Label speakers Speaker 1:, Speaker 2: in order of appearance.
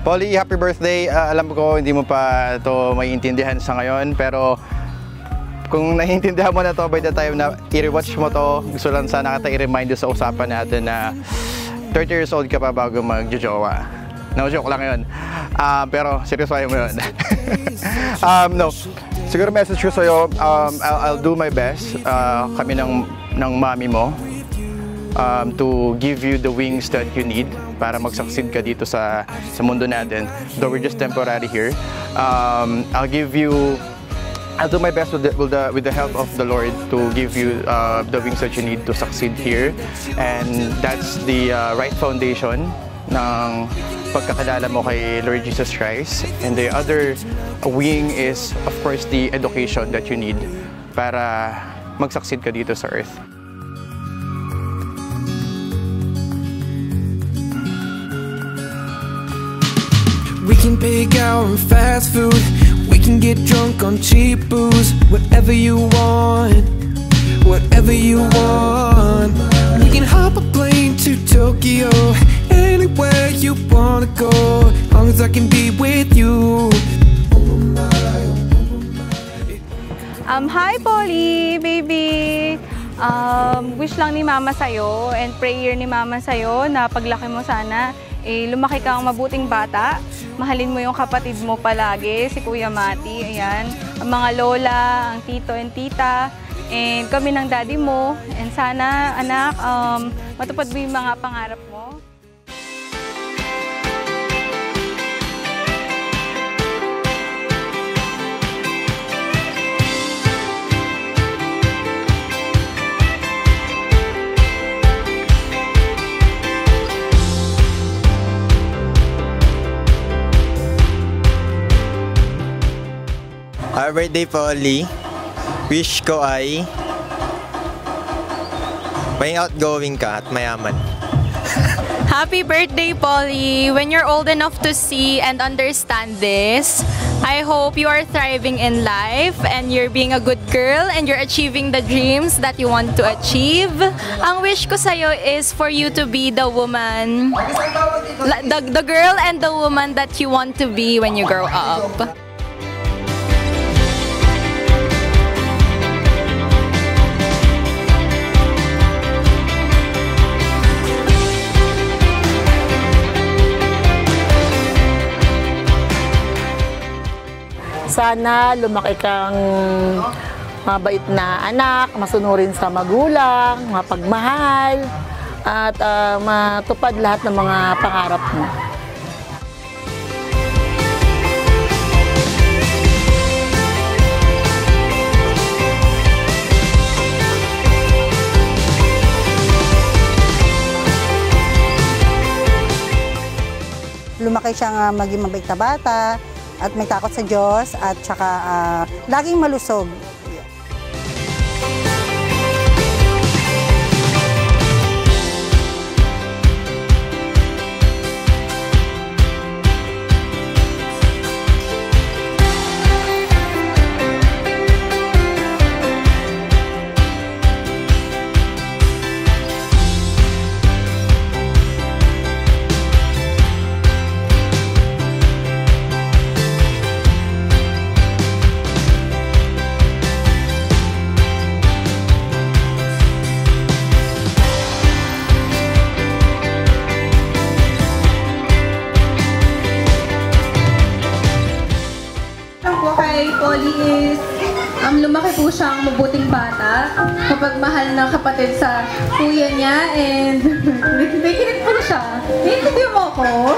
Speaker 1: Polly, happy birthday. Alam ko hindi mo pa ito maiintindihan sa ngayon, pero kung naiintindihan mo na to by the time na i-rewatch mo to, gusto lang sana kita i-remind sa usapan natin na 30 years old ka pa bago mag-jowa. No, joke lang yun. Pero seryosohin mo yun. No, siguro message ko sa'yo, I'll do my best, kami ng mami mo, to give you the wings that you need para mag-succeed ka dito sa mundo natin. Though we're just temporary here. I'll do my best with the help of the Lord to give you the wings that you need to succeed here. And that's the right foundation ng pagkakilala mo kay Lord Jesus Christ. And the other wing is, of course, the education that you need para mag-succeed ka dito sa earth.
Speaker 2: We can pick our own fast food. We can get drunk on cheap booze. Whatever you want, whatever you want. We can hop a plane to Tokyo. Anywhere you wanna go, as long as I can be with you.
Speaker 3: Hi Polly, baby. Wish lang ni Mama sa'yo and prayer ni Mama sa'yo na paglaki mo sana, lumaki kang mabuting bata. Mahalin mo yung kapatid mo palagi, si Kuya Mati, ayan. Ang mga lola, ang tito and tita, and kami ng daddy mo. And sana, anak, matupad mo yung mga pangarap mo.
Speaker 4: Happy birthday, Polly. Wish ko ay may outgoing ka at mayaman.
Speaker 5: Happy birthday, Polly. When you're old enough to see and understand this, I hope you are thriving in life and you're being a good girl and you're achieving the dreams that you want to achieve. Ang wish ko sa'yo is for you to be the woman, the girl and the woman that you want to be when you grow up.
Speaker 6: Sana lumaki kang mabait na anak, masunurin sa magulang, mapagmahal, at matupad lahat ng mga pangarap mo.
Speaker 7: Lumaki siyang maging mabait na bata, at may takot sa Diyos, at saka laging malusog.
Speaker 3: Polly is lumaki po siyang mabuting bata, kapagmahal ng kapatid sa kuya niya, and nakikinig po siya. Naiintindihan mo ako?